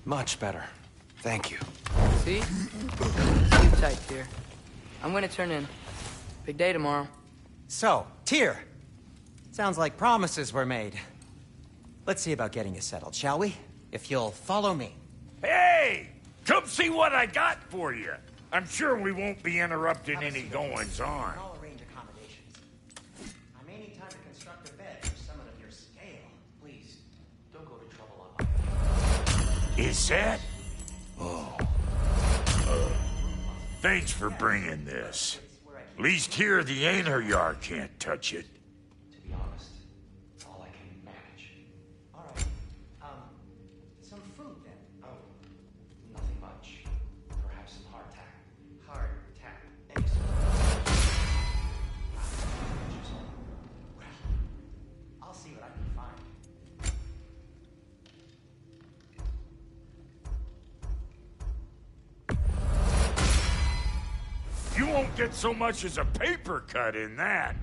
Much better. Thank you. See? Sleep tight, Tyr. I'm gonna turn in. Big day tomorrow. So, Tyr. Sounds like promises were made. Let's see about getting you settled, shall we? If you'll follow me. Hey! Come see what I got for you. I'm sure we won't be interrupting any goings-on. I'll arrange accommodations. I may need time to construct a bed for someone of your scale. Please, don't go to trouble on my... Is that? Oh. Thanks for bringing this. At least here the Einherjar can't touch it. To be honest, it's all I can manage. All right. Some food then. Oh, nothing much. Perhaps some hardtack. Hardtack. Excellent. Well, I'll see what I can find. You won't get so much as a paper cut in that.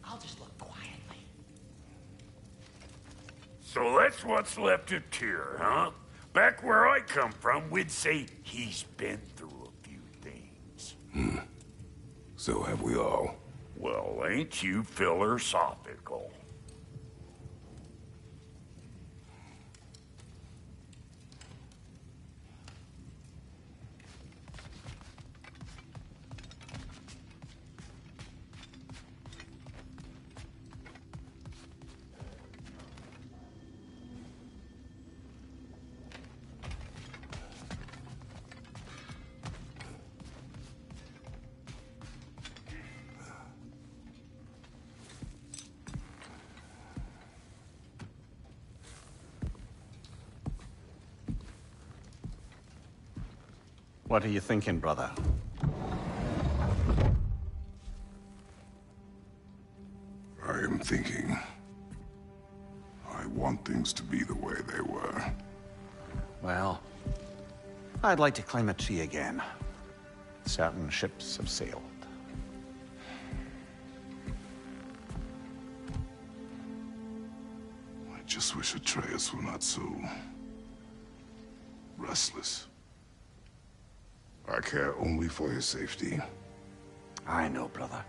I'll just look quietly. So that's what's left of Tyr, huh? Back where I come from, we'd say he's been through a few things. So have we all. Well, ain't you philosophical? What are you thinking, brother? I am thinking. I want things to be the way they were. Well, I'd like to climb a tree again. Certain ships have sailed. I just wish Atreus were not so... restless. I care only for his safety. I know, brother.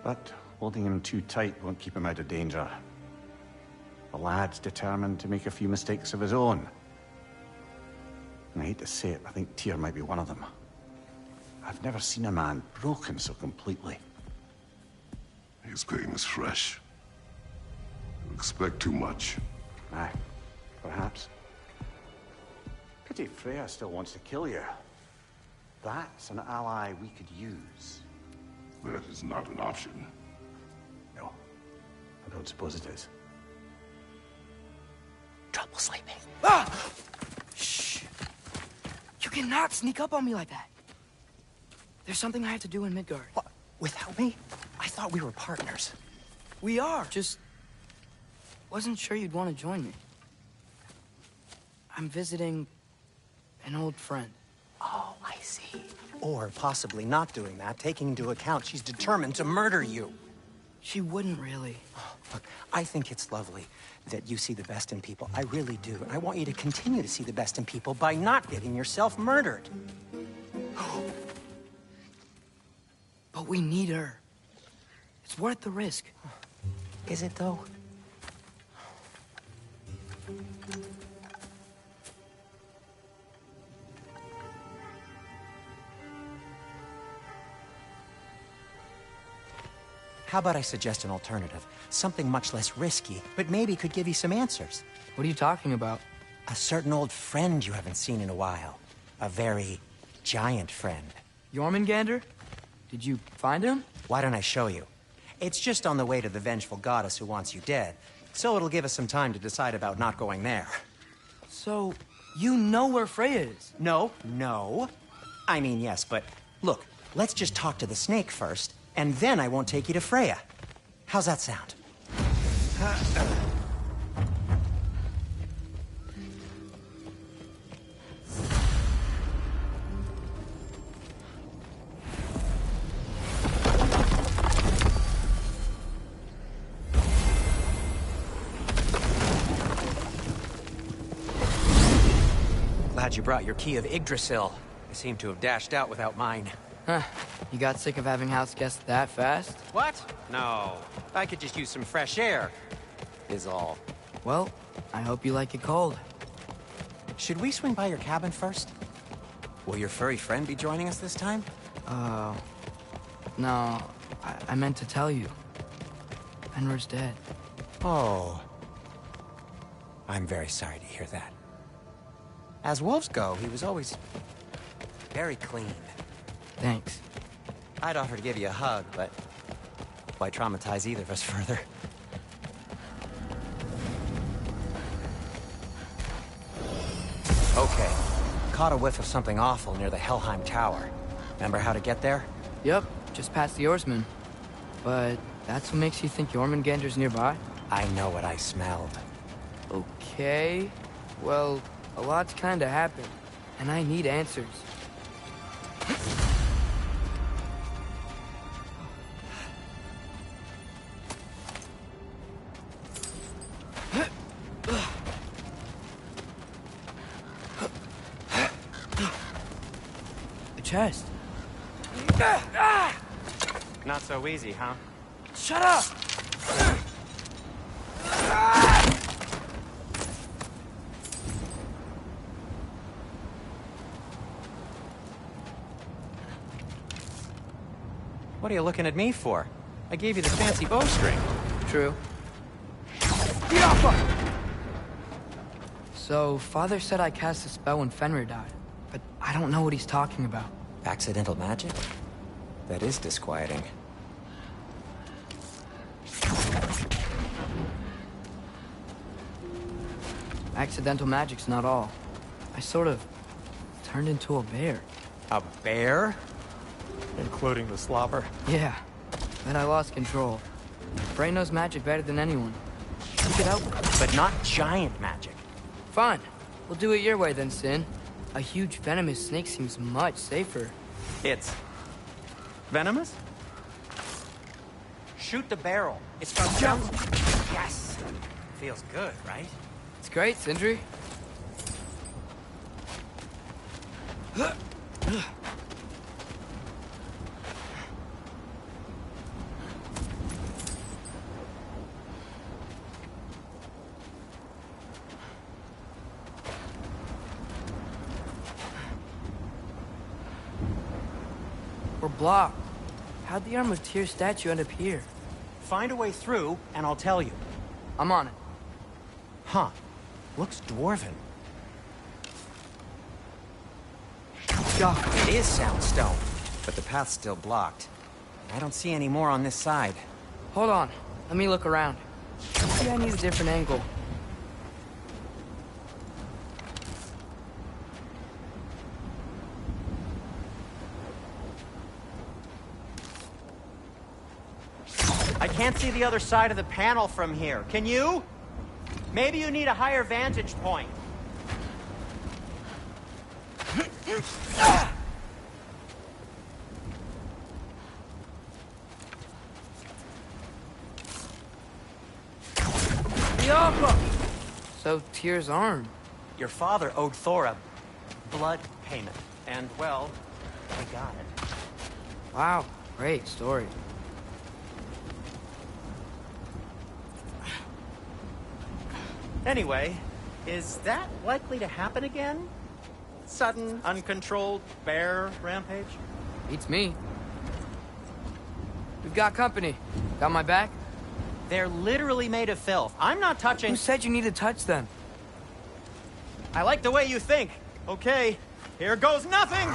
But holding him too tight won't keep him out of danger. The lad's determined to make a few mistakes of his own. And I hate to say it, I think Tyr might be one of them. I've never seen a man broken so completely. His pain is fresh. You expect too much. Aye, perhaps. Pity Freya still wants to kill you. That's an ally we could use. That is not an option. No, I don't suppose it is. Trouble sleeping. Ah! Shh. You cannot sneak up on me like that. There's something I have to do in Midgard. What? Without me? I thought we were partners. We are. Just wasn't sure you'd want to join me. I'm visiting an old friend. Oh, I see. Or possibly not doing that, taking into account she's determined to murder you. She wouldn't really. Look, I think it's lovely that you see the best in people. I really do. And I want you to continue to see the best in people by not getting yourself murdered. But we need her. It's worth the risk. Is it, though? How about I suggest an alternative? Something much less risky, but maybe could give you some answers. What are you talking about? A certain old friend you haven't seen in a while. A very giant friend. Jormungandr? Did you find him? Why don't I show you? It's just on the way to the vengeful goddess who wants you dead, so it'll give us some time to decide about not going there. So, you know where Freya is? No. I mean, yes, but look, let's just talk to the snake first, and then I won't take you to Freya. How's that sound? glad you brought your key of Yggdrasil. I seem to have dashed out without mine. Huh. You got sick of having house guests that fast? What? No. I could just use some fresh air, is all. Well, I hope you like it cold. Should we swing by your cabin first? Will your furry friend be joining us this time? No. I meant to tell you. Fenrir's dead. Oh. I'm very sorry to hear that. As wolves go, he was always very clean. Thanks. I'd offer to give you a hug, but why traumatize either of us further? Okay. Caught a whiff of something awful near the Helheim Tower. Remember how to get there? Yep, just past the oarsman. But that's what makes you think Jormungandr's nearby? I know what I smelled. Okay. Well, a lot's kinda happened, and I need answers. The chest. Not so easy, huh? Shut up! What are you looking at me for? I gave you the fancy bowstring. True. So, Father said I cast a spell when Fenrir died, but I don't know what he's talking about. Accidental magic? That is disquieting. Accidental magic's not all. I sort of turned into a bear. A bear? Including the slobber? Yeah, but I lost control. Bray knows magic better than anyone. You could help. But not giant magic. Fine. We'll do it your way then, Sin. A huge venomous snake seems much safer. It's venomous? Shoot the barrel. It's from jump. Yes. Feels good, right? It's great, Sindri. We're blocked. How'd the Arm of Tyr statue end up here? Find a way through, and I'll tell you. I'm on it. Huh. Looks dwarven. God. It is soundstone, but the path's still blocked. I don't see any more on this side. Hold on. Let me look around. Maybe I need a different angle. I can't see the other side of the panel from here. Can you? Maybe you need a higher vantage point. So, Tyr's arm. Your father owed Thor a blood payment. And, well, I got it. Wow, great story. Anyway, is that likely to happen again? Sudden, uncontrolled bear rampage? Beats me. We've got company. Got my back? They're literally made of filth. I'm not touching... Who said you need to touch them? I like the way you think. Okay, here goes nothing!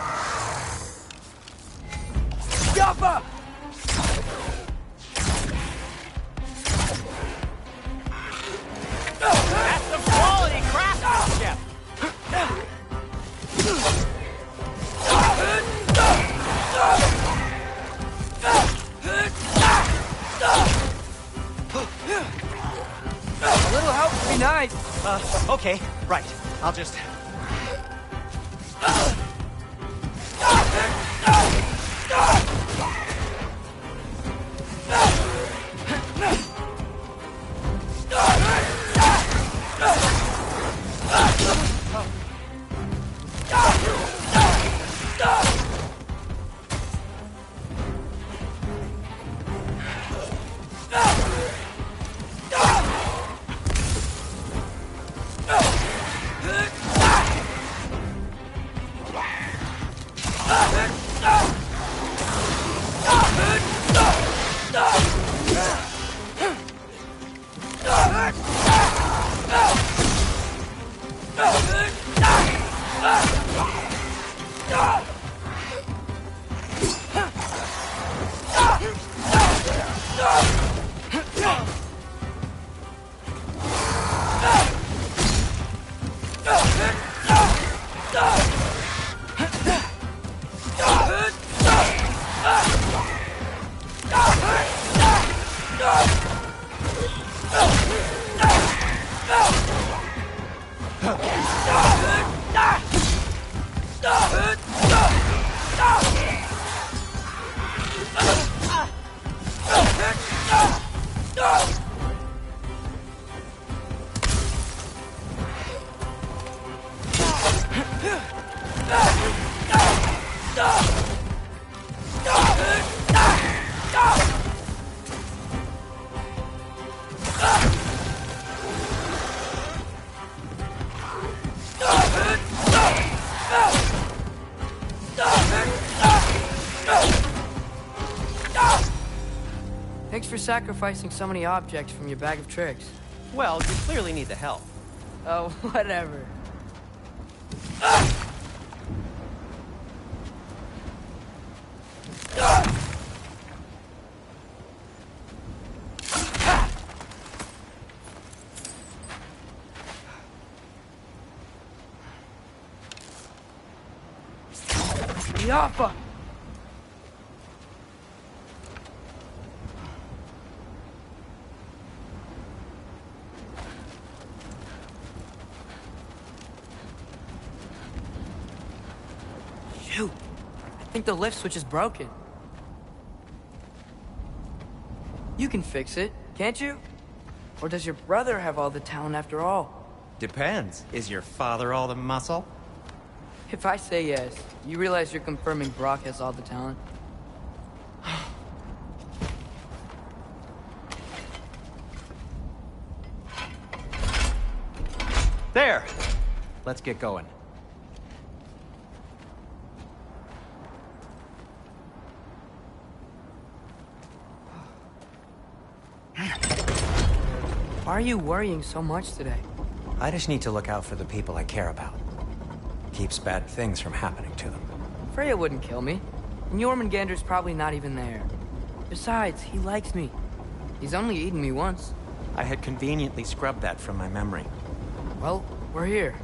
Yappa! That's some quality craftsmanship! A little help would be nice. Okay, right. I'll just... Thanks for sacrificing so many objects from your bag of tricks. Well, you clearly need the help. Oh, whatever. Yaffa! Shoot! I think the lift switch is broken. You can fix it, can't you? Or does your brother have all the talent after all? Depends. Is your father all the muscle? If I say yes, you realize you're confirming Brock has all the talent? There! Let's get going. Why are you worrying so much today? I just need to look out for the people I care about. Keeps bad things from happening to them. Freya wouldn't kill me. And Jormungandr's probably not even there. Besides, he likes me. He's only eaten me once. I had conveniently scrubbed that from my memory. Well, we're here.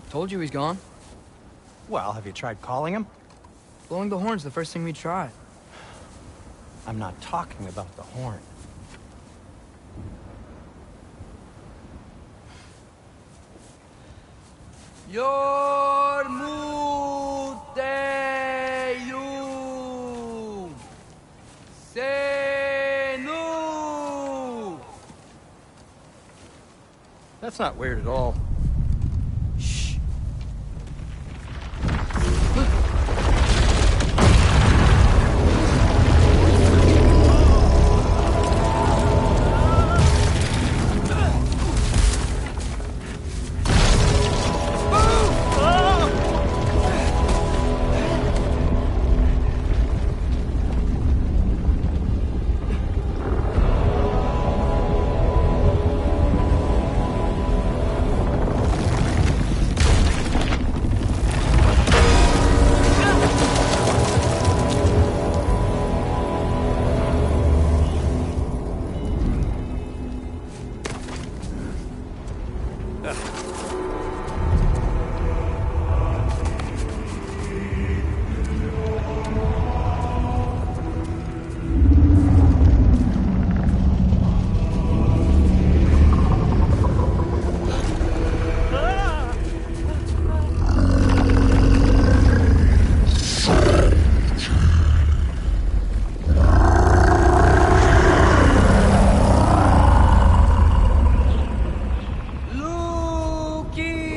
Told you he's gone. Well, have you tried calling him? Blowing the horn's the first thing we tried. I'm not talking about the horn. Yormuteyum Senu. That's not weird at all. Shh. Luki!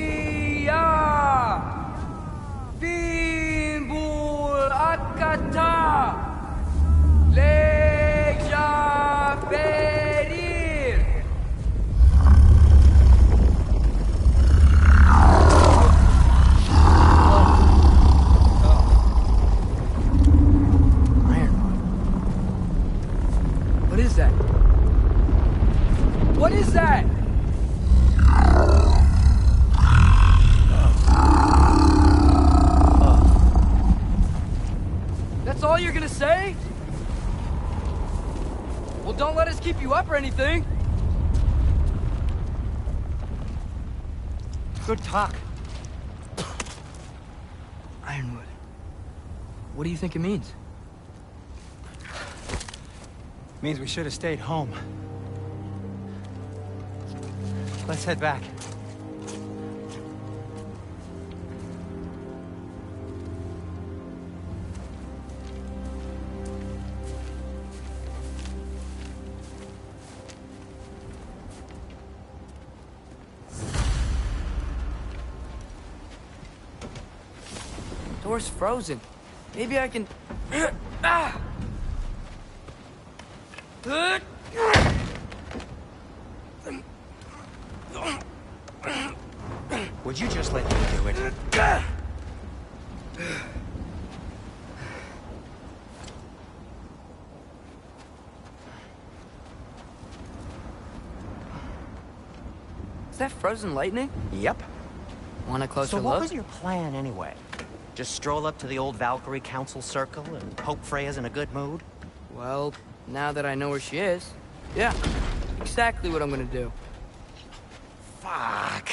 you up or anything. Good talk. Ironwood. What do you think it means? Means we should have stayed home. Let's head back. Door's frozen. Maybe I can... Ah! Would you just let me do it? Is that frozen lightning? Yep. Want a closer So look? what was your plan anyway? Just stroll up to the old Valkyrie Council Circle and hope Freya's in a good mood? Well, now that I know where she is, yeah, exactly what I'm gonna do. Fuck.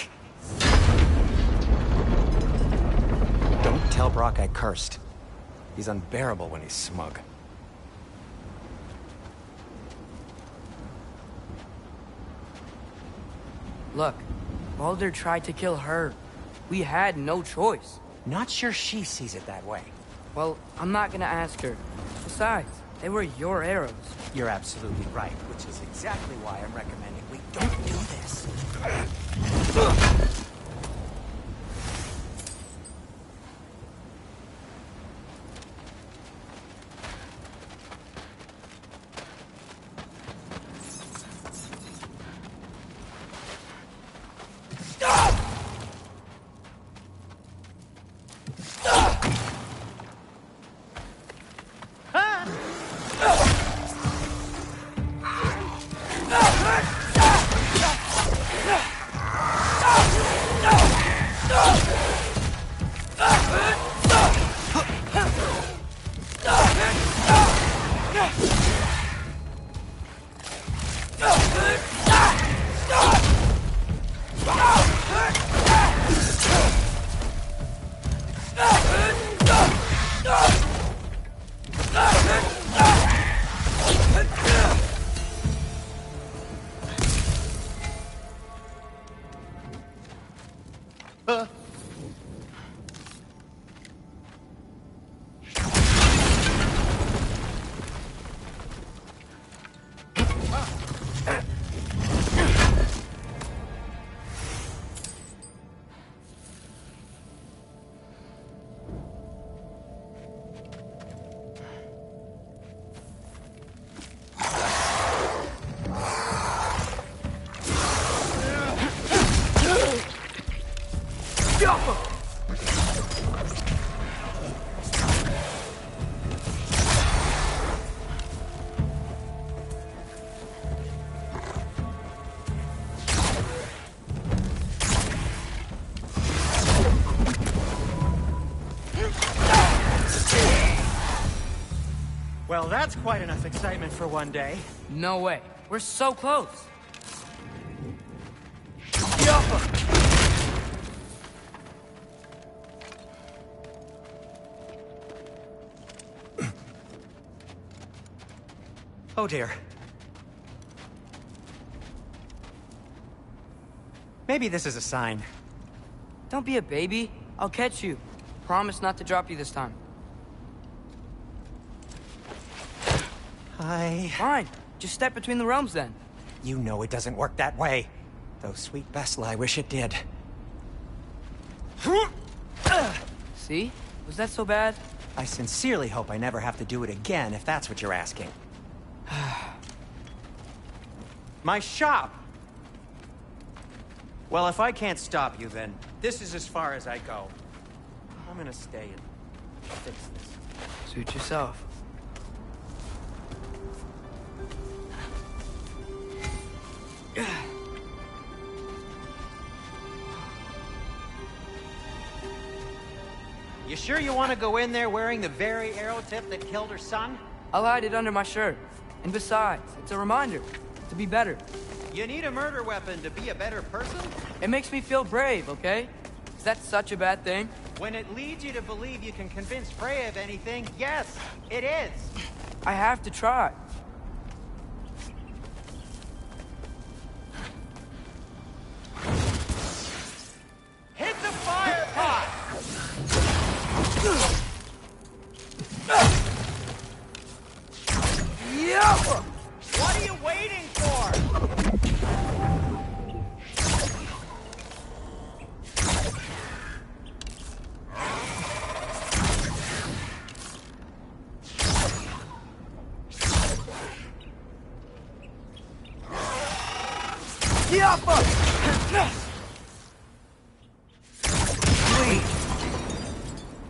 Don't tell Brock I cursed. He's unbearable when he's smug. Look, Baldur tried to kill her. We had no choice. Not sure she sees it that way. Well, I'm not gonna ask her. Besides, they were your arrows. You're absolutely right, which is exactly why I'm recommending we don't do this. Well, that's quite enough excitement for one day. No way. We're so close. Oh dear. Maybe this is a sign. Don't be a baby. I'll catch you. Promise not to drop you this time. Fine. Just step between the realms then. You know it doesn't work that way. Though sweet Bessel, I wish it did. See? Was that so bad? I sincerely hope I never have to do it again, if that's what you're asking. My shop! Well, if I can't stop you, then this is as far as I go. I'm gonna stay and fix this. Suit yourself. You sure you want to go in there wearing the very arrow tip that killed her son? I'll hide it under my shirt. And besides, it's a reminder. to be better. You need a murder weapon to be a better person? It makes me feel brave, okay? Is that such a bad thing? When it leads you to believe you can convince Freya of anything, yes, it is. I have to try. Hit the fire pot! Yeah! What are you waiting for?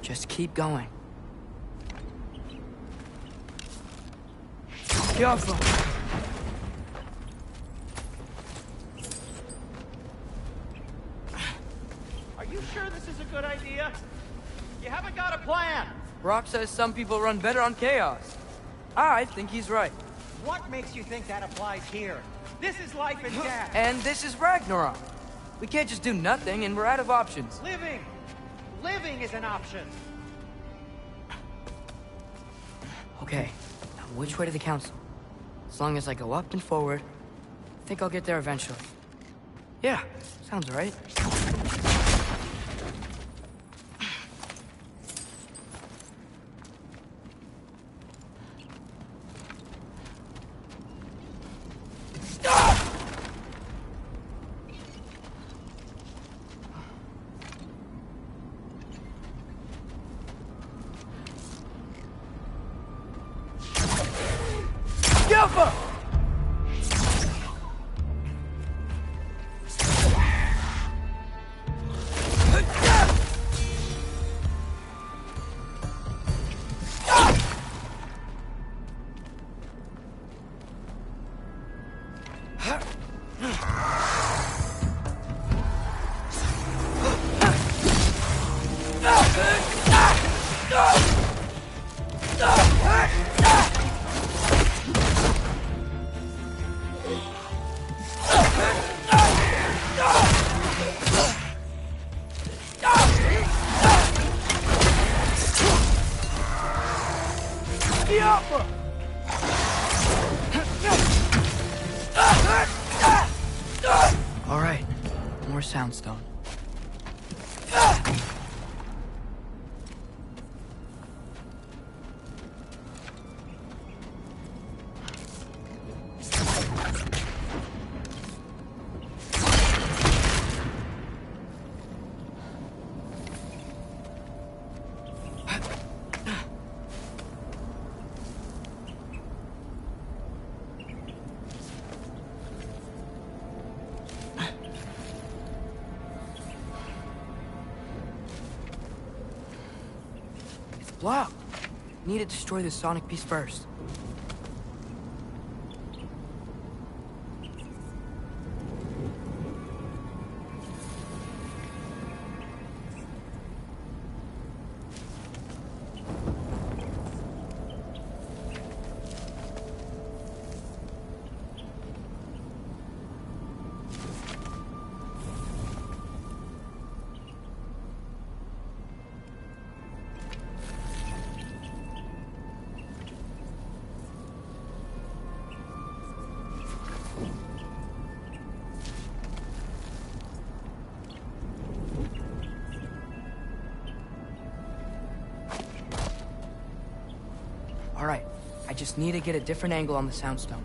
Just keep going. Careful. Are you sure this is a good idea? You haven't got a plan. Rock says some people run better on chaos. I think he's right. What makes you think that applies here? This is life and death. And this is Ragnarok. We can't just do nothing, and we're out of options. Living! Living is an option. Okay, now which way to the council? As long as I go up and forward, I think I'll get there eventually. Yeah, sounds right. Alpha! All right, more soundstone. Blocked. Need to destroy the sonic piece first. All right, I just need to get a different angle on the soundstone.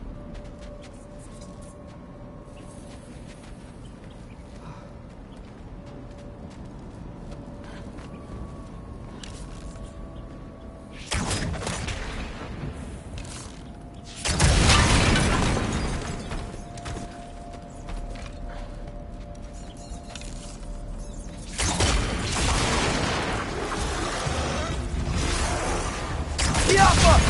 The Alpha!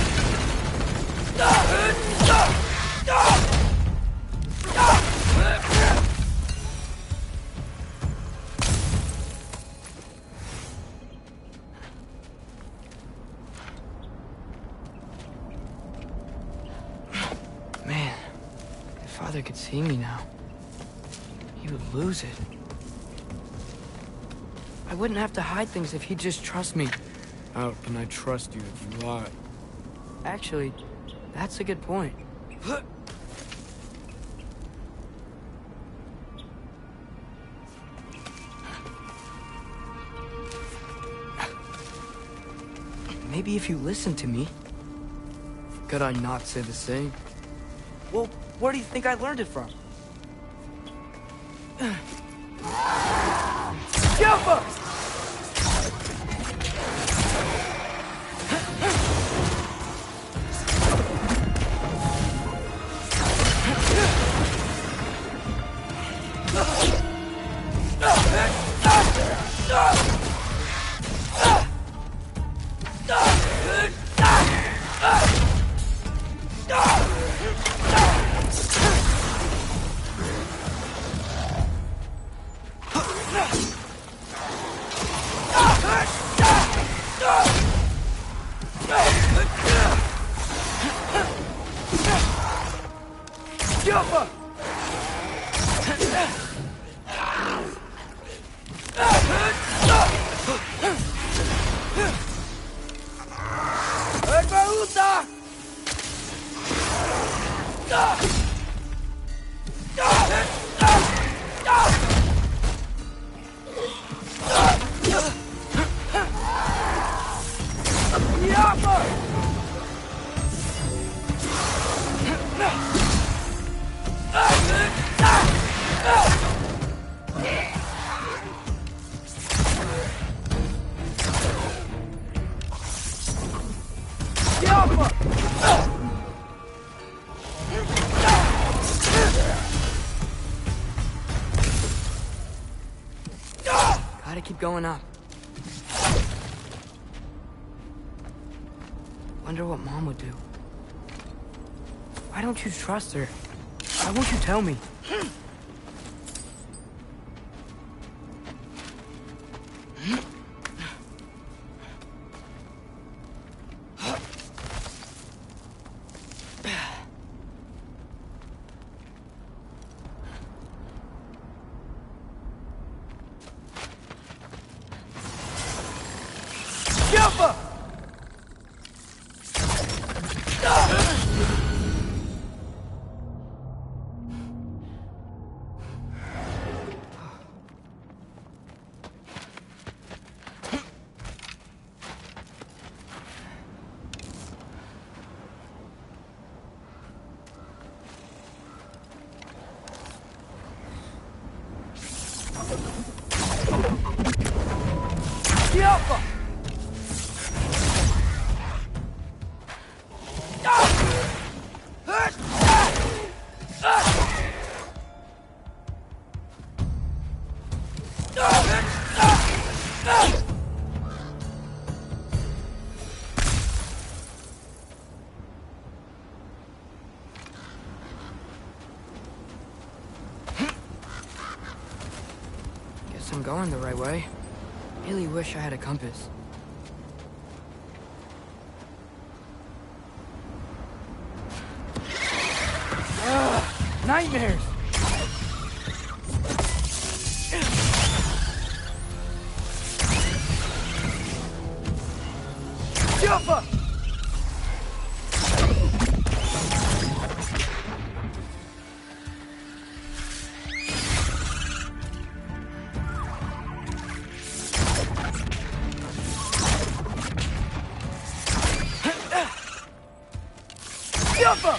father could see me now, he would lose it. I wouldn't have to hide things if he'd just trust me. How can I trust you if you lie? Actually, that's a good point. Maybe if you listen to me. Could I not say the same? Well, where do you think I learned it from? Jumper! Gotta keep going up. Wonder what Mom would do. Why don't you trust her? Why won't you tell me? Guess I'm going the right way. Really wish I had a compass. Nightmares! Jumper! Jumper!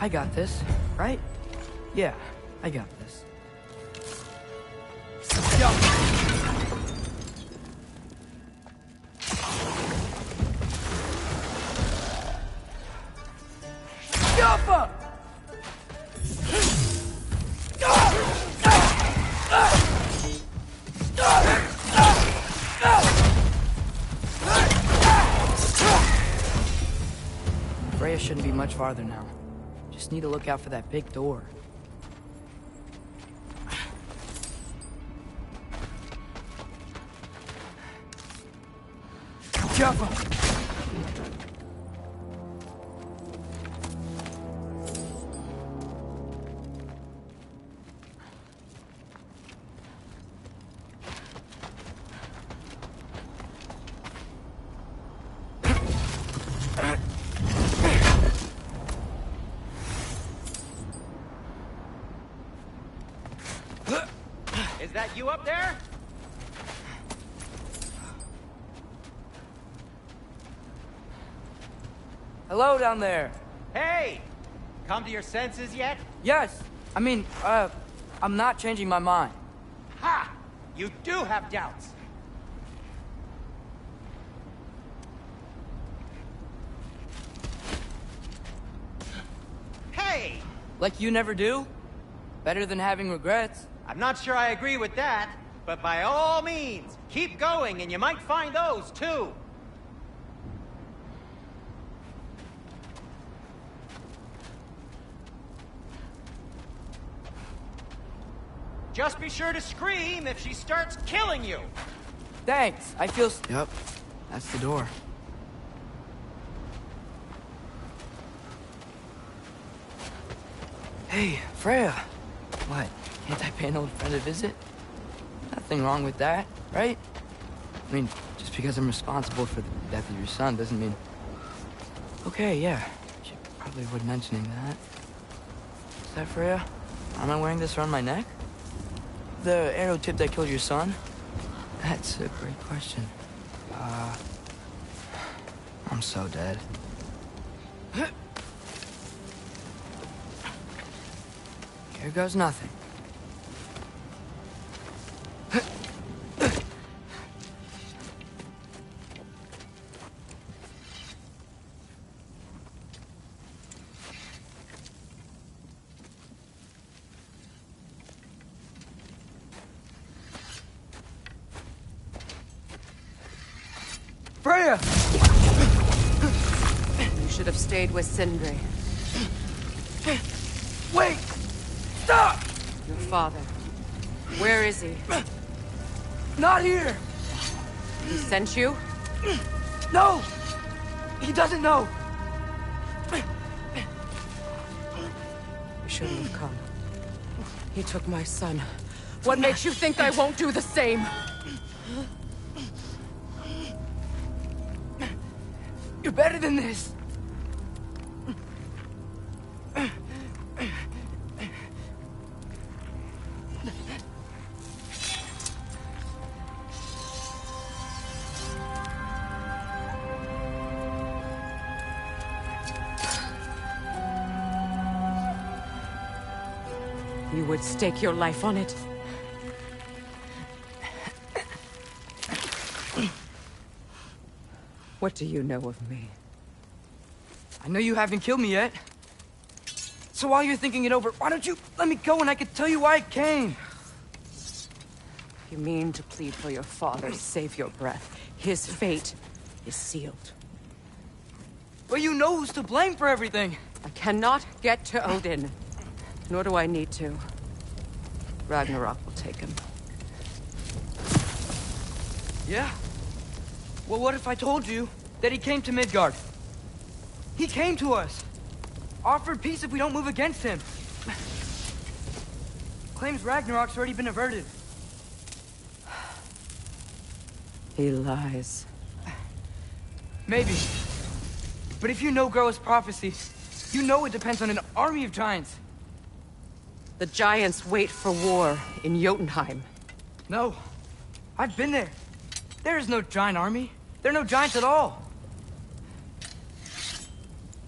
I got this, right? Yeah, I got this. Freya shouldn't be much farther now. Just need to look out for that big door. Careful! Is that you up there? Hello down there. Hey! Come to your senses yet? Yes, I mean, I'm not changing my mind. Ha! You do have doubts. Hey! Like you never do? Better than having regrets. I'm not sure I agree with that, but by all means, keep going and you might find those too. Just be sure to scream if she starts killing you. Thanks, I feel Yep, that's the door. Hey, Freya. What, can't I pay an old friend a visit? Nothing wrong with that, right? I mean, just because I'm responsible for the death of your son doesn't mean... Okay, yeah, she probably avoid mentioning that. Is that Freya? Am I wearing this around my neck? The arrow tip that killed your son? That's a great question. I'm so dead. Here goes nothing. Freya! You should have stayed with Sindri. Wait! Stop! Your father. Where is he? Not here! He sent you? No! He doesn't know! You shouldn't have come. He took my son. What makes you think I won't do the same? You're better than this! You would stake your life on it? What do you know of me? I know you haven't killed me yet. So while you're thinking it over, why don't you let me go and I can tell you why I came? You mean to plead for your father, save your breath. His fate is sealed. Well, you know who's to blame for everything. I cannot get to Odin. Nor do I need to. Ragnarok will take him. Yeah? Well, what if I told you that he came to Midgard? He came to us. Offered peace if we don't move against him. Claims Ragnarok's already been averted. He lies. Maybe. But if you know Groa's prophecy, you know it depends on an army of giants. The giants wait for war in Jotunheim. No. I've been there. There is no giant army. There are no giants at all.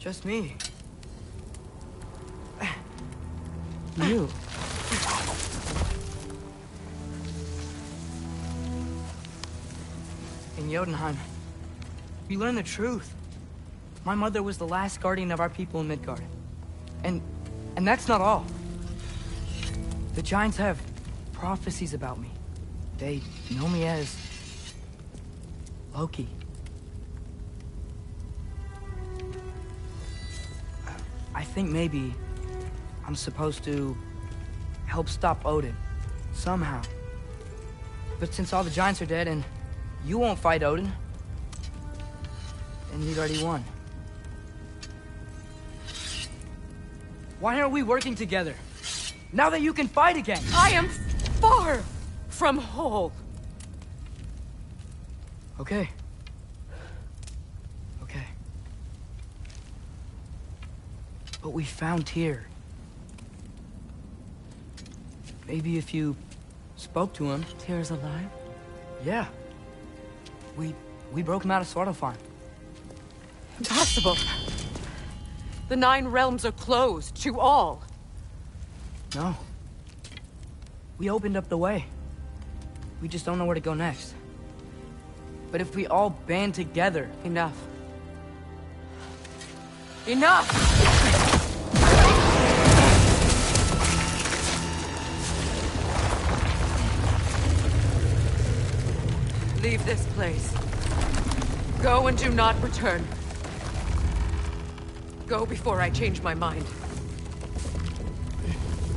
Just me. You? In Jotunheim, we learn the truth. My mother was the last guardian of our people in Midgard. And that's not all. The giants have prophecies about me. They know me as Loki. I think maybe I'm supposed to help stop Odin, somehow. But since all the giants are dead and you won't fight Odin, then you'd already won. Why aren't we working together? Now that you can fight again! I am far from whole. Okay. Okay. But we found Tyr. Maybe if you spoke to him... Tyr's alive? Yeah. We broke him out of Svartalfheim. Impossible. The 9 realms are closed to all. No. We opened up the way. we just don't know where to go next. But if we all band together... Enough. Enough! Leave this place. Go and do not return. Go before I change my mind.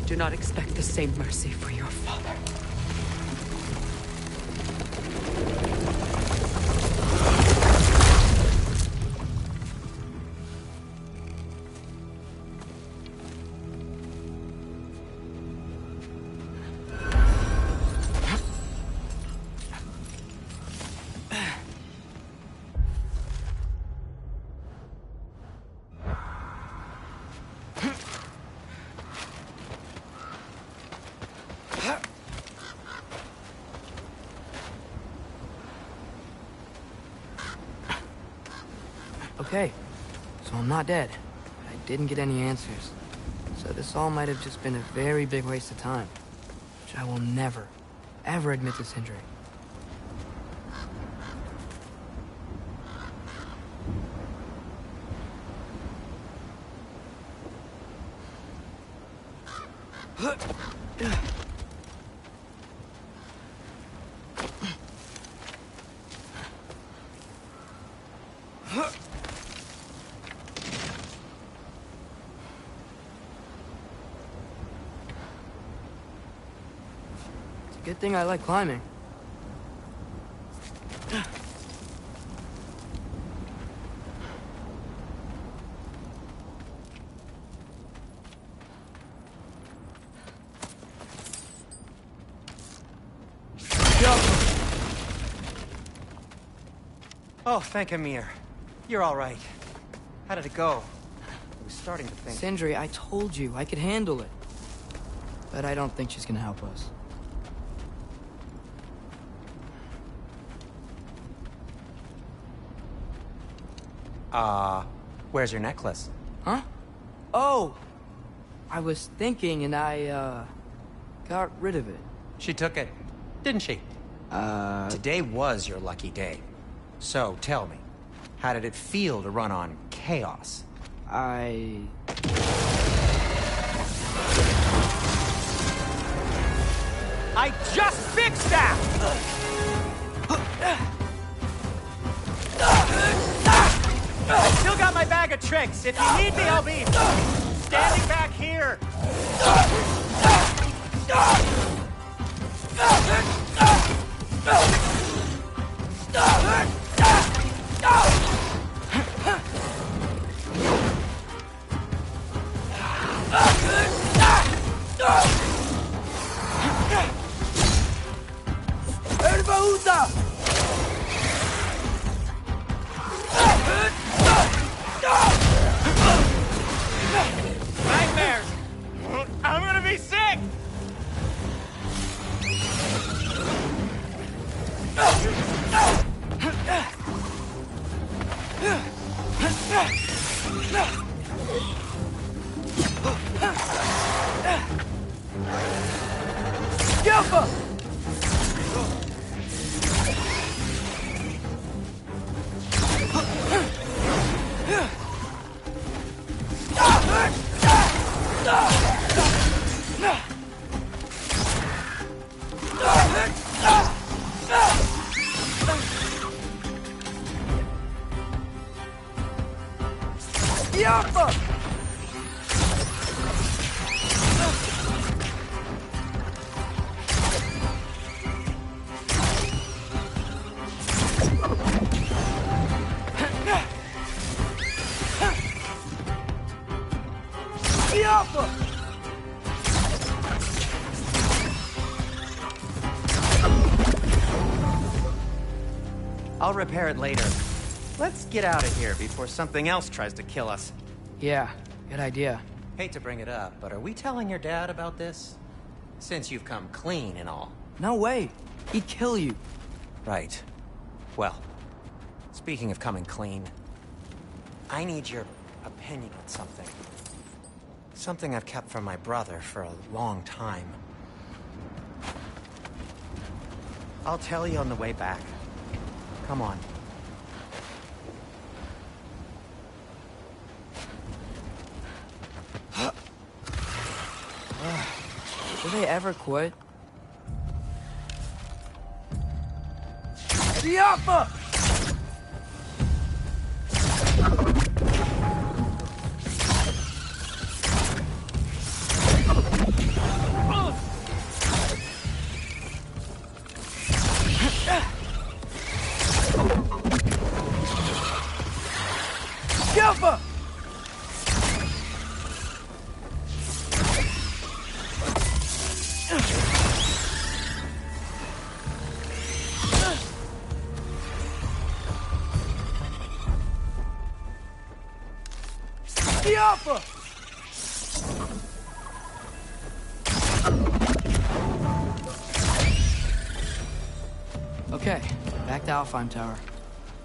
Do not expect the same mercy for your father. Okay, so I'm not dead. I didn't get any answers. So this all might have just been a very big waste of time. Which I will never, ever admit to Sindri. Good thing I like climbing. Oh, thank Amir. You're all right. How did it go? I was starting to think... Sindri, I told you I could handle it. But I don't think she's gonna help us. Where's your necklace? Huh? Oh! I was thinking and I, got rid of it. She took it, didn't she? Today was your lucky day. So, tell me, how did it feel to run on chaos? I just fixed that! I still got my bag of tricks. If you need me, I'll be standing back here. Nightmares! I'm gonna be sick! I'll repair it later. Let's get out of here before something else tries to kill us. Yeah, good idea. Hate to bring it up, but are we telling your dad about this? Since you've come clean and all. No way. He'd kill you. Right. Well, speaking of coming clean, I need your opinion on something. Something I've kept from my brother for a long time. I'll tell you on the way back. Come on. Do they ever quit? Diapa! Diapa! Diapa! Okay, back to Alfheim Tower.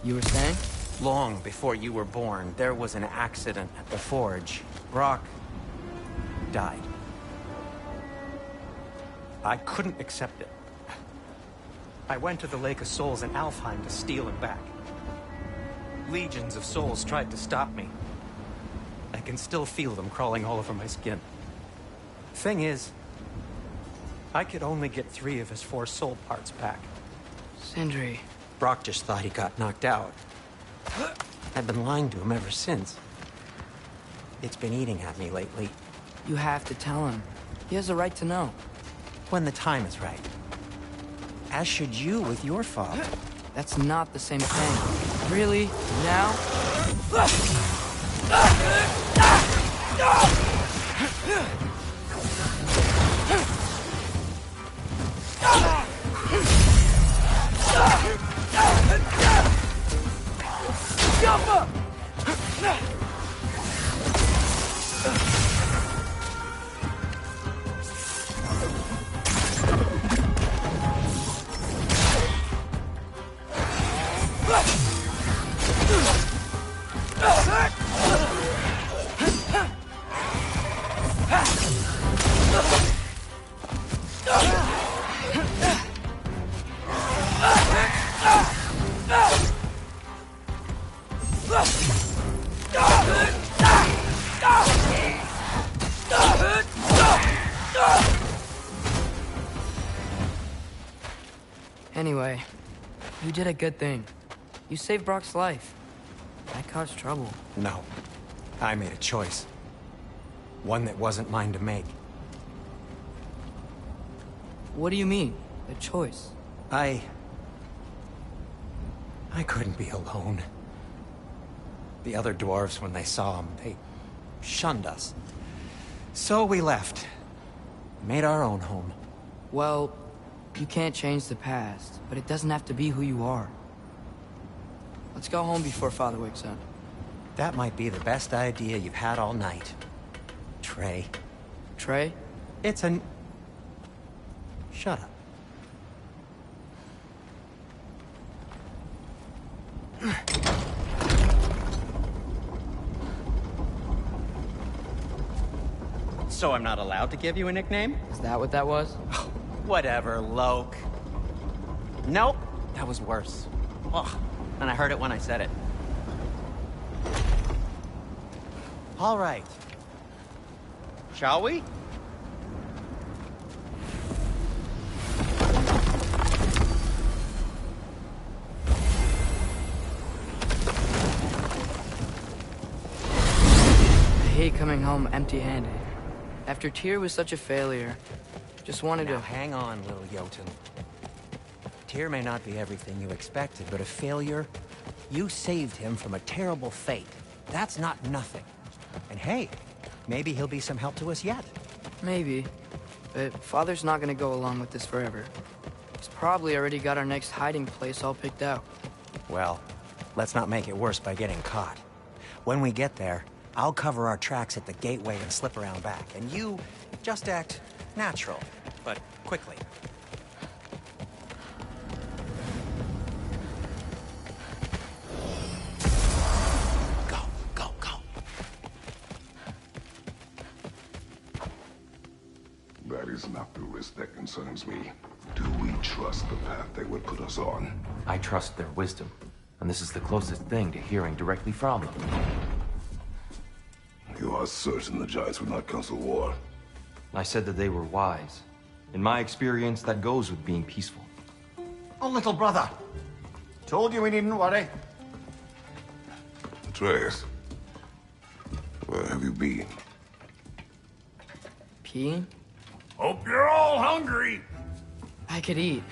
You were saying? Long before you were born, there was an accident at the forge. Brock died. I couldn't accept it. I went to the Lake of Souls in Alfheim to steal him back. Legions of souls tried to stop me. I can still feel them crawling all over my skin. Thing is, I could only get 3 of his 4 soul parts back. Sindri. Brock just thought he got knocked out. I've been lying to him ever since. It's been eating at me lately. You have to tell him. He has a right to know. When the time is right. As should you with your father. That's not the same thing. Really? Now? Anyway, you did a good thing. You saved Brock's life. That caused trouble. No. I made a choice. One that wasn't mine to make. What do you mean? A choice? I couldn't be alone. The other dwarves, when they saw him, they shunned us. So we left. Made our own home. Well, you can't change the past, but it doesn't have to be who you are. Let's go home before Father wakes up. That might be the best idea you've had all night. Trey. Trey? It's an... Shut up. So I'm not allowed to give you a nickname? Is that what that was? Whatever, Loke. Nope, that was worse. Ugh, and I heard it when I said it. All right. Shall we? I hate coming home empty-handed. After Tyr was such a failure, just wanted Now to... hang on, little Jotun. Tyr may not be everything you expected, but a failure? You saved him from a terrible fate. That's not nothing. And hey, maybe he'll be some help to us yet. Maybe. But Father's not gonna go along with this forever. He's probably already got our next hiding place all picked out. Well, let's not make it worse by getting caught. When we get there, I'll cover our tracks at the gateway and slip around back. And you just act natural, but quickly. Go, go, go. That is not the risk that concerns me. 2 weeks. trust the path they would put us on. I trust their wisdom, and this is the closest thing to hearing directly from them. You are certain the Giants would not counsel war? I said that they were wise. In my experience, that goes with being peaceful. Oh, little brother. Told you we needn't worry. Atreus, where have you been? Peeing? Hope you're all hungry. I could eat.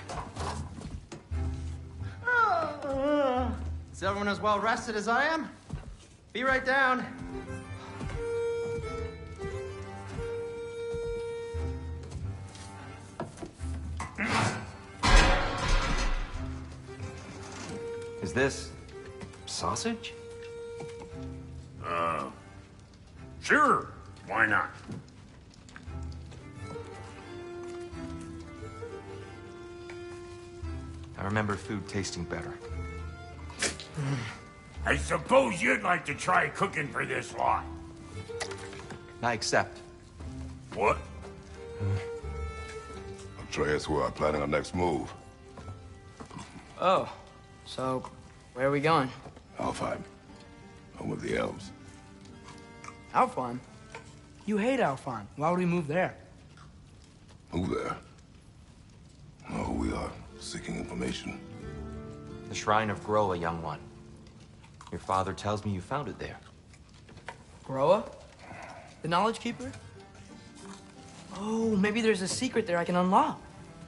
Is everyone as well rested as I am? Be right down. Is this sausage? Sure, why not? I remember food tasting better. I suppose you'd like to try cooking for this lot. I accept. What? Atreus, we are planning our next move. Oh, so where are we going? Alfheim, home of the elves. Alfheim? You hate Alfheim. Why would we move there? Move there? No, we are seeking information. The Shrine of Groa, young one. Your father tells me you found it there. Groa? The Knowledge Keeper? Oh, maybe there's a secret there I can unlock.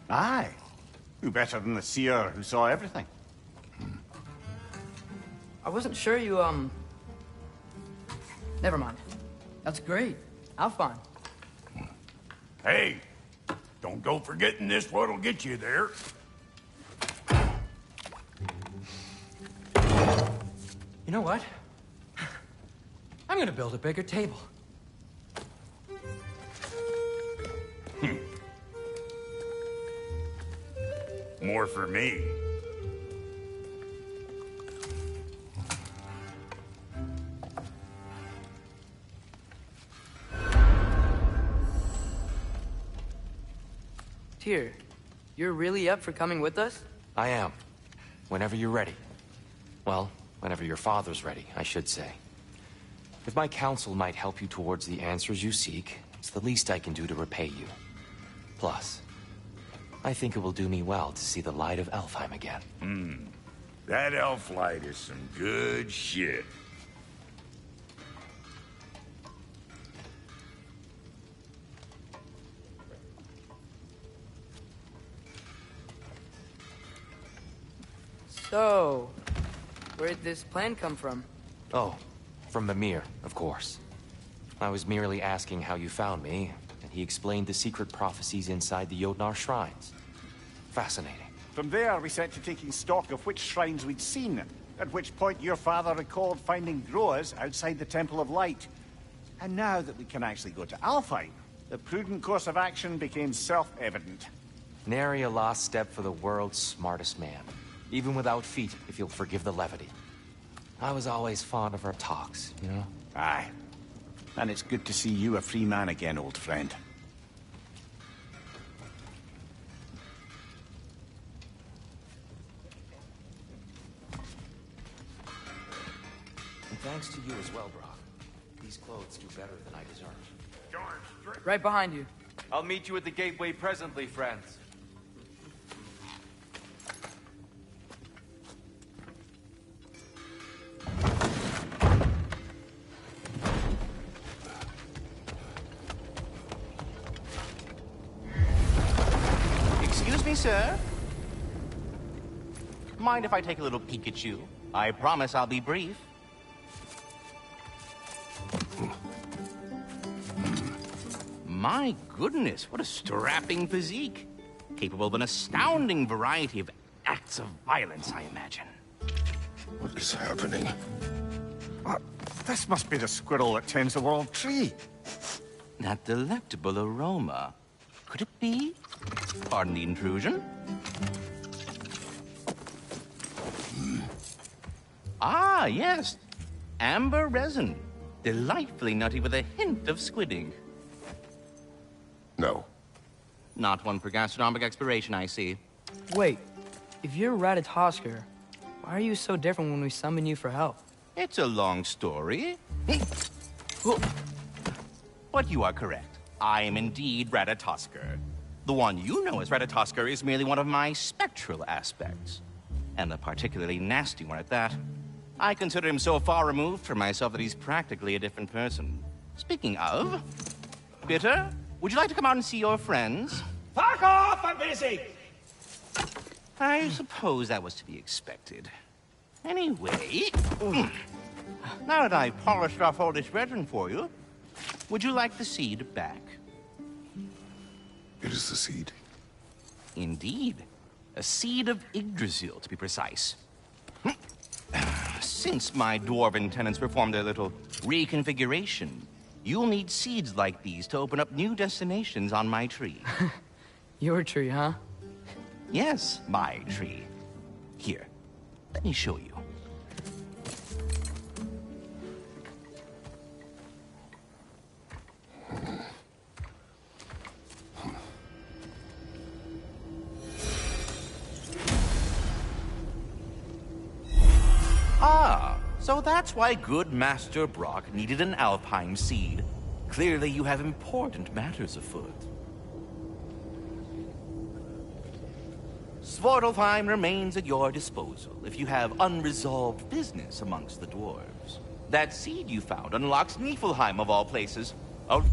Aye. Who better than the seer who saw everything? I wasn't sure you, Never mind. That's great. Alfheim. Hey, don't go forgetting this what'll get you there. You know what? I'm gonna build a bigger table. More for me. Tyr, you're really up for coming with us? I am. Whenever you're ready. Well, whenever your father's ready, I should say. If my counsel might help you towards the answers you seek, it's the least I can do to repay you. Plus, I think it will do me well to see the light of Alfheim again. That elf light is some good shit. So, where'd this plan come from? Oh, from Mimir, of course. I was merely asking how you found me, and he explained the secret prophecies inside the Jotnar shrines. Fascinating. From there, we set to taking stock of which shrines we'd seen, at which point your father recalled finding Groas outside the Temple of Light. And now that we can actually go to Alfheim, the prudent course of action became self-evident. Nary a lost step for the world's smartest man. Even without feet, if you'll forgive the levity. I was always fond of our talks, you know? Aye. And it's good to see you a free man again, old friend. And thanks to you as well, Brock. These clothes do better than I deserve. Right behind you. I'll meet you at the gateway presently, friends. Excuse me, sir. Mind if I take a little peek at you? I promise I'll be brief. My goodness, what a strapping physique. Capable of an astounding variety of acts of violence, I imagine. What is happening? This must be the squirrel that tends the world tree. That delectable aroma. Could it be? Pardon the intrusion. Ah, yes. Amber resin. Delightfully nutty with a hint of squidding. No. Not one for gastronomic exploration, I see. Wait, if you're Ratatoskr, why are you so different when we summon you for help? It's a long story. But you are correct. I am indeed Ratatoskr. The one you know as Ratatoskr is merely one of my spectral aspects. And a particularly nasty one at that. I consider him so far removed from myself that he's practically a different person. Speaking of... Bitter, would you like to come out and see your friends? Fuck off! I'm busy! I suppose that was to be expected. Anyway... Now that I've polished off all this resin for you, would you like the seed back? It is the seed. Indeed. A seed of Yggdrasil, to be precise. Since my dwarven tenants performed their little reconfiguration, you'll need seeds like these to open up new destinations on my tree. Your tree, huh? Yes, my tree. Here, let me show you. Ah, so that's why good Master Brock needed an Alpine seed. Clearly you have important matters afoot. Svartalfheim remains at your disposal if you have unresolved business amongst the dwarves. That seed you found unlocks Niflheim of all places. Oh.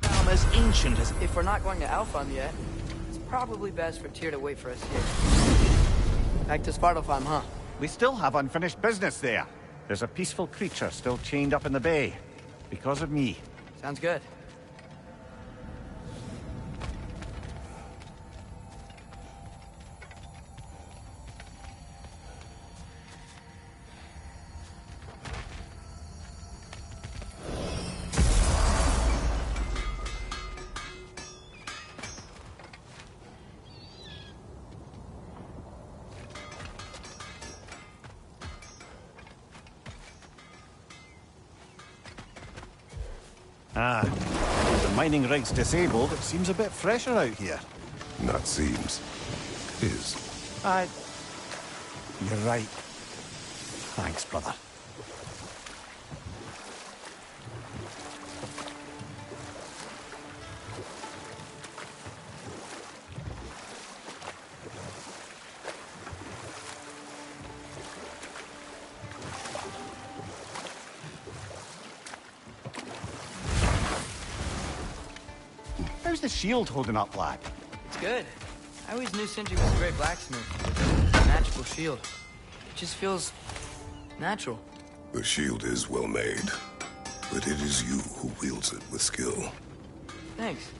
As ancient as... If we're not going to Alfheim yet, it's probably best for Tyr to wait for us here. Back to Svartalfheim, huh? We still have unfinished business there. There's a peaceful creature still chained up in the bay. Because of me. Sounds good. Ah, the mining rig's disabled. It seems a bit fresher out here. Not seems. Is. You're right. Thanks, brother. How's the shield holding up, lad? It's good. I always knew Sindri was a great blacksmith with a magical shield. It just feels natural. The shield is well made, but it is you who wields it with skill. Thanks.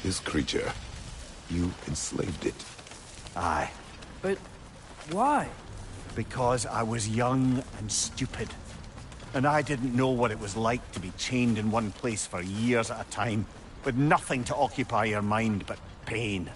This creature, you enslaved it. Aye. But why? Because I was young and stupid. And I didn't know what it was like to be chained in one place for years at a time, with nothing to occupy your mind but pain.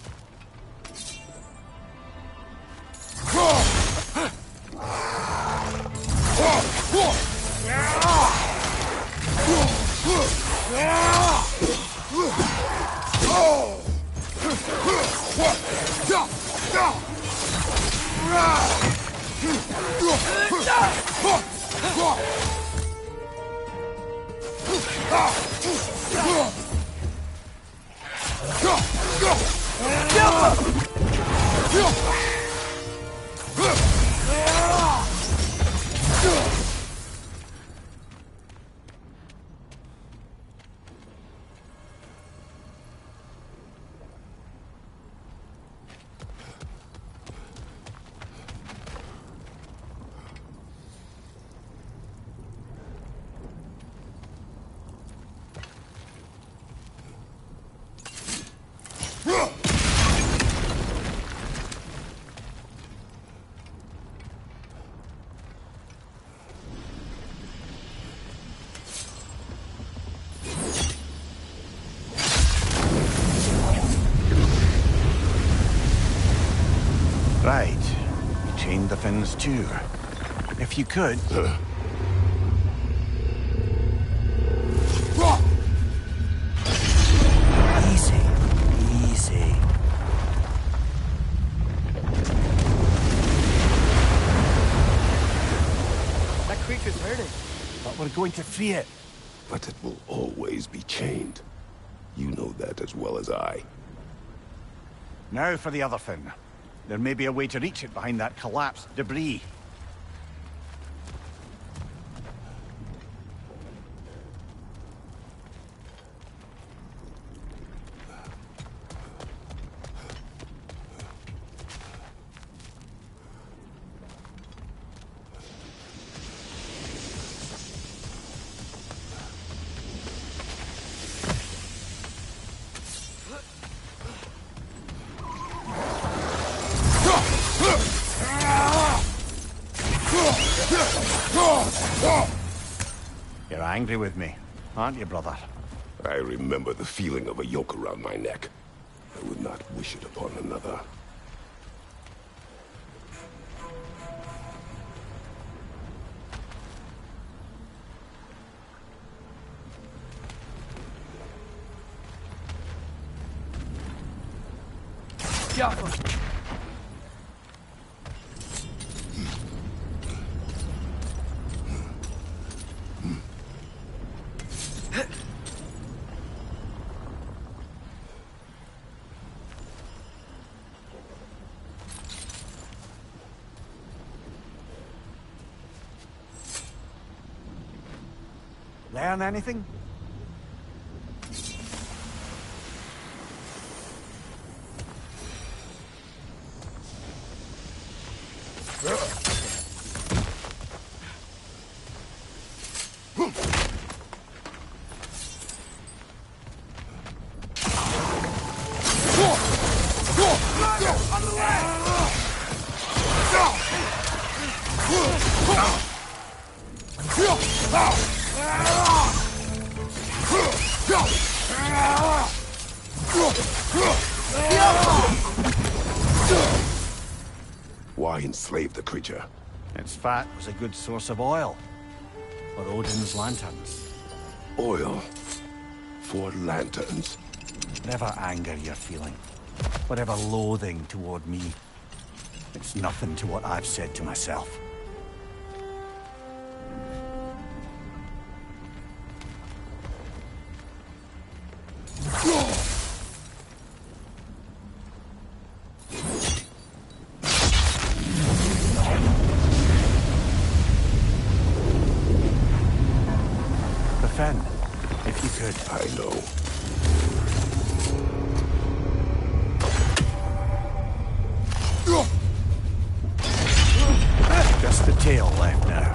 Right. Chain the fins too. If you could... Easy. Easy. That creature's hurting. But we're going to free it. But it will always be chained. You know that as well as I. Now for the other fin. There may be a way to reach it behind that collapsed debris. You're angry with me, aren't you, brother? I remember the feeling of a yoke around my neck. I would not wish it upon another. Learn anything? Why enslave the creature? Its fat was a good source of oil. For Odin's lanterns. Oil for lanterns. Whatever anger you're feeling, whatever loathing toward me, it's nothing to what I've said to myself. The Fen, if you could. I know. Just the tail left now.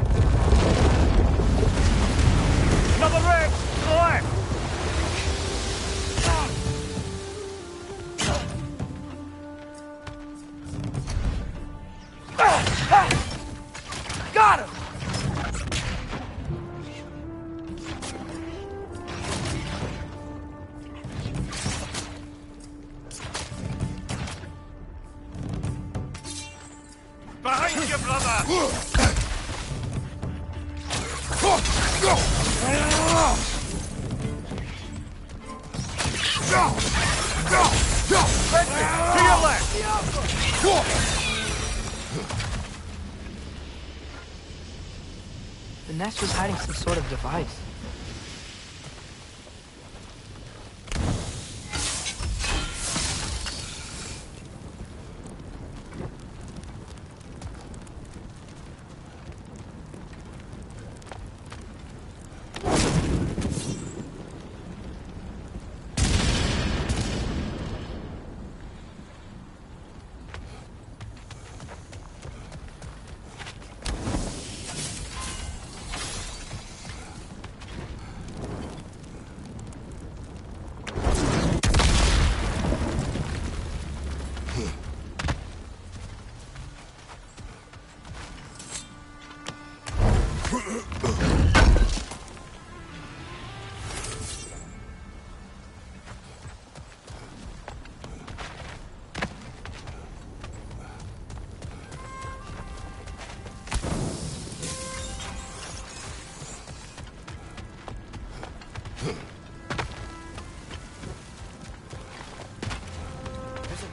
Another red! To the left! Got him! Behind you, brother! To your left! The nest was hiding some sort of device.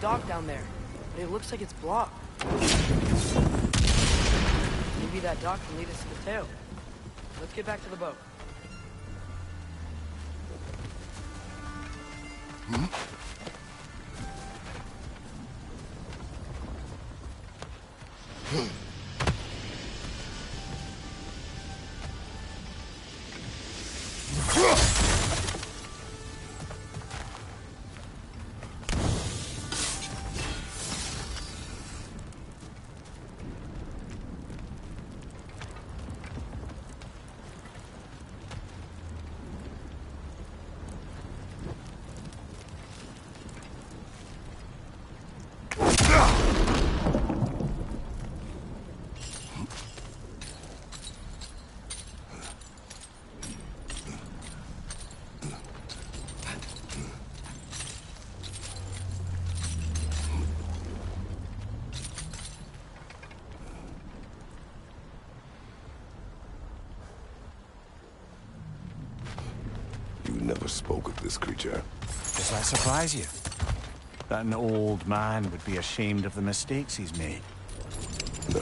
dock down there, but it looks like it's blocked. Maybe that dock can lead us to the tail. Let's get back to the boat. You never spoke of this creature. Does that surprise you? That an old man would be ashamed of the mistakes he's made? No.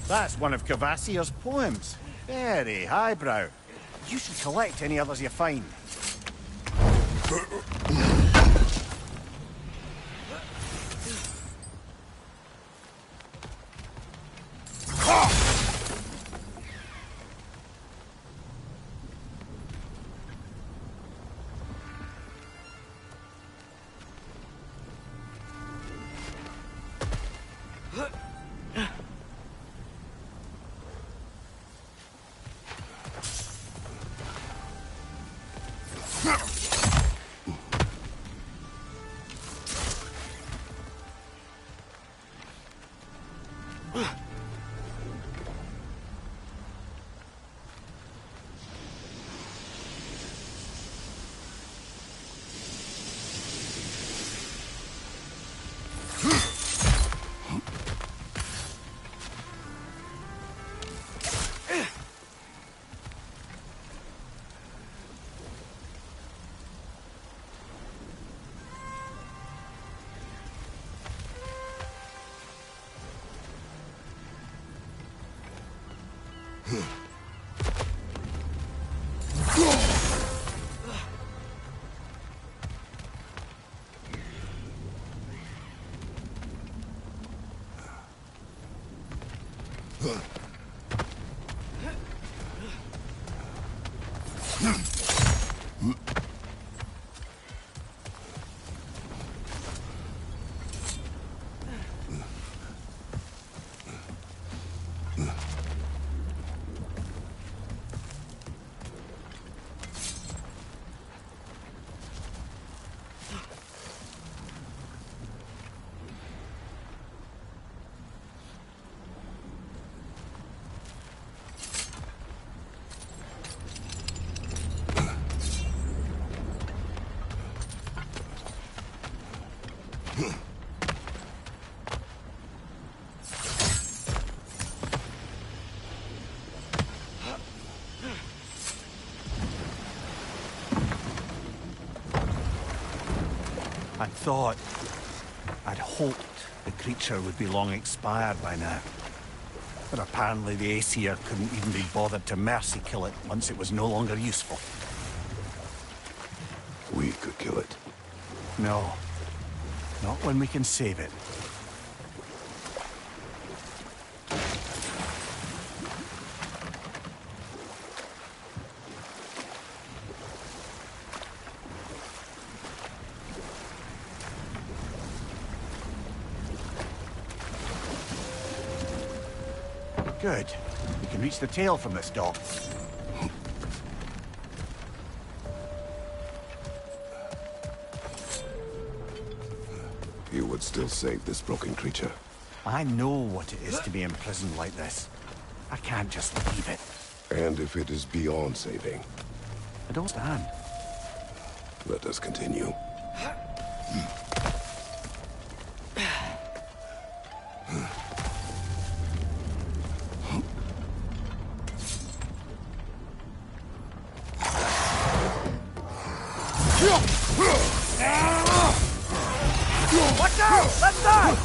That's one of Cavassier's poems. Very highbrow. You should collect any others you find. thought. I'd hoped the creature would be long expired by now. But apparently the Aesir couldn't even be bothered to mercy kill it once it was no longer useful. We could kill it. No. Not when we can save it. Good. We can reach the tail from this dock. You would still save this broken creature. I know what it is to be imprisoned like this. I can't just leave it. And if it is beyond saving, I don't stand. let us continue. Watch out! Left side!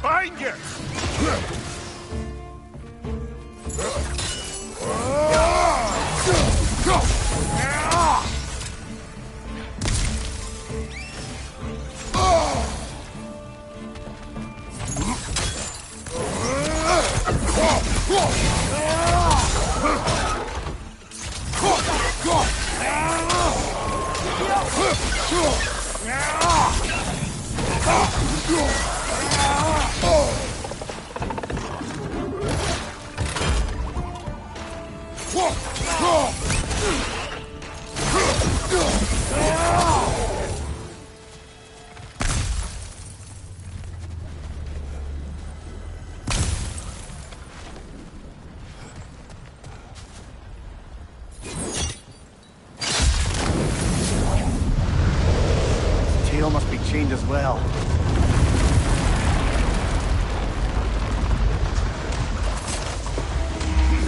Find you! Tail must be chained as well.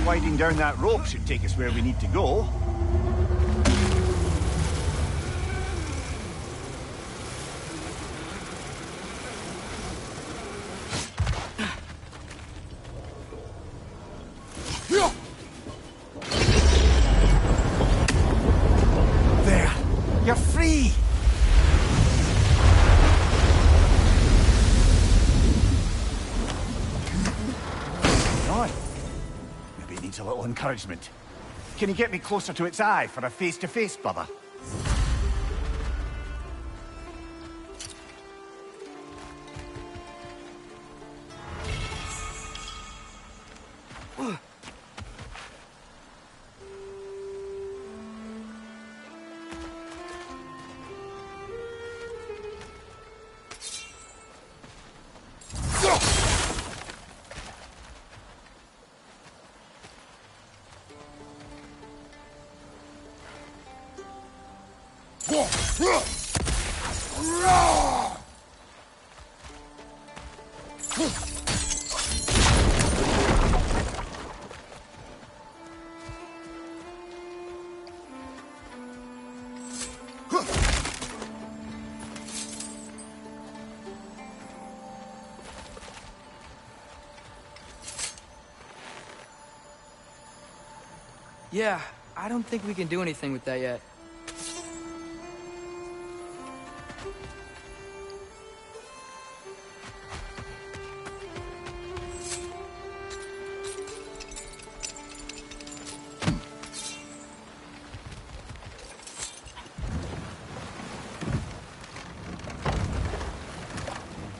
Sliding down that rope should take us where we need to go. There! You're free! On. Maybe it needs a little encouragement. Can you get me closer to its eye for a face-to-face, brother? Yeah, I don't think we can do anything with that yet.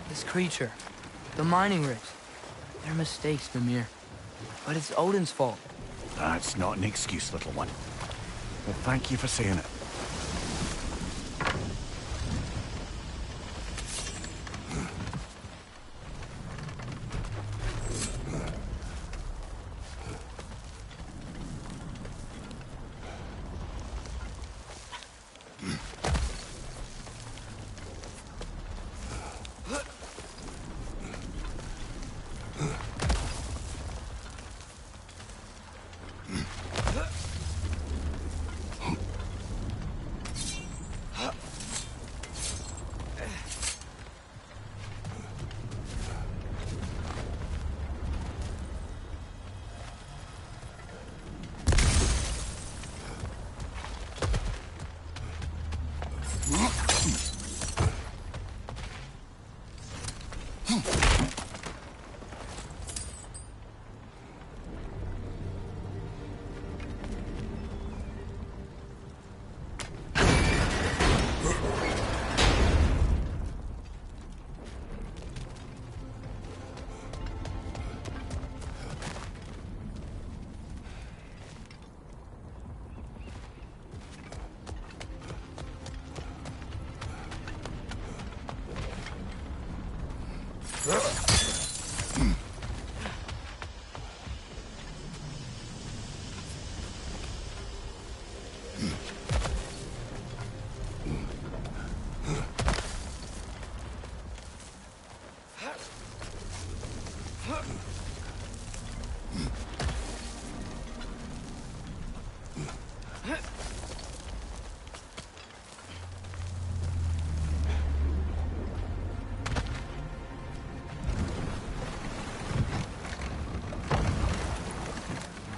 This creature, the mining rigs, they're mistakes, Mimir. But it's Odin's fault. That's not an excuse, little one. But thank you for saying it.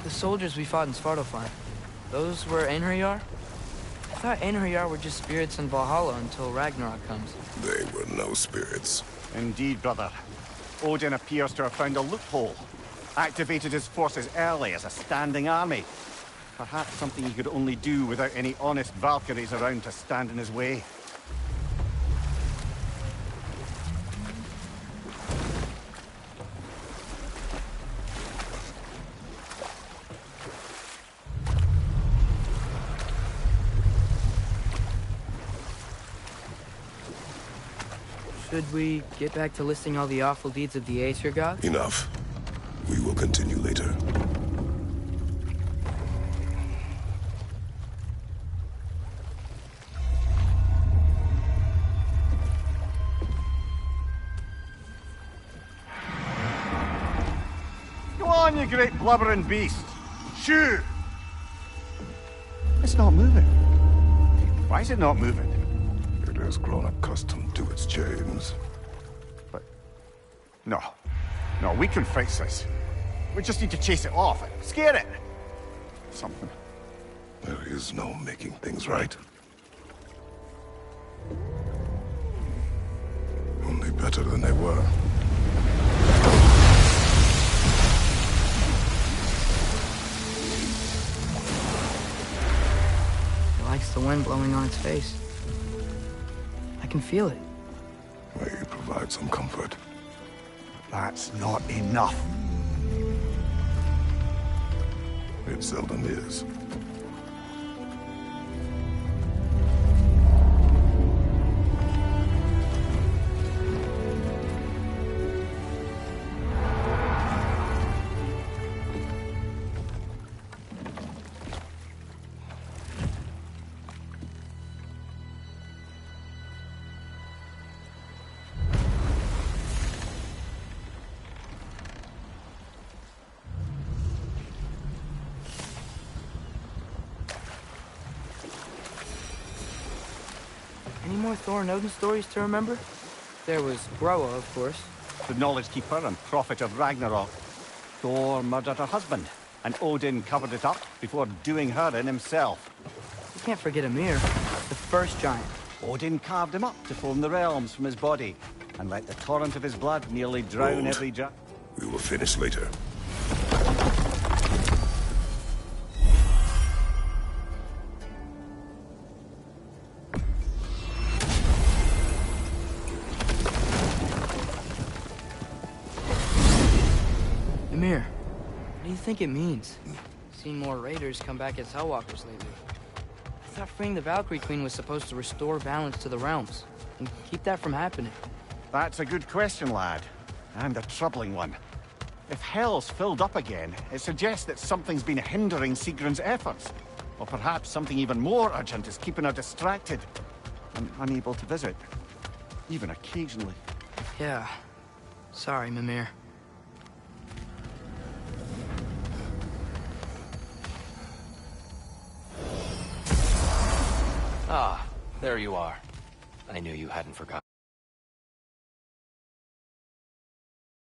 The soldiers we fought in Svartalfheim, those were Einherjar? I thought Einherjar were just spirits in Valhalla until Ragnarok comes. They were no spirits. Indeed, brother. Odin appears to have found a loophole. Activated his forces early as a standing army. Perhaps something he could only do without any honest Valkyries around to stand in his way. Should we get back to listing all the awful deeds of the Aesir gods? Enough. We will continue later. Go on, you great blubbering beast! Shoo! It's not moving. Why is it not moving? It has grown accustomed to its chains. But... No. No, we can fix this. We just need to chase it off. Scare it! Something. There is no making things right. Only better than they were. It likes the wind blowing on its face. I can feel it. May you provide some comfort. That's not enough. It seldom is. Any more Thor and Odin stories to remember? There was Groa, of course. The Knowledge Keeper and Prophet of Ragnarok. Thor murdered her husband, and Odin covered it up before doing her in himself. You can't forget Ymir, the first giant. Odin carved him up to form the realms from his body, and let the torrent of his blood nearly drown every giant. We will finish later. Ymir, what do you think it means? Seen more raiders come back as Hellwalkers lately. I thought freeing the Valkyrie Queen was supposed to restore balance to the realms, and keep that from happening. That's a good question, lad. And a troubling one. If Hell's filled up again, it suggests that something's been hindering Sigrun's efforts. Or perhaps something even more urgent is keeping her distracted and unable to visit. Even occasionally. Yeah. Sorry, Mimir. Ah, there you are. I knew you hadn't forgotten.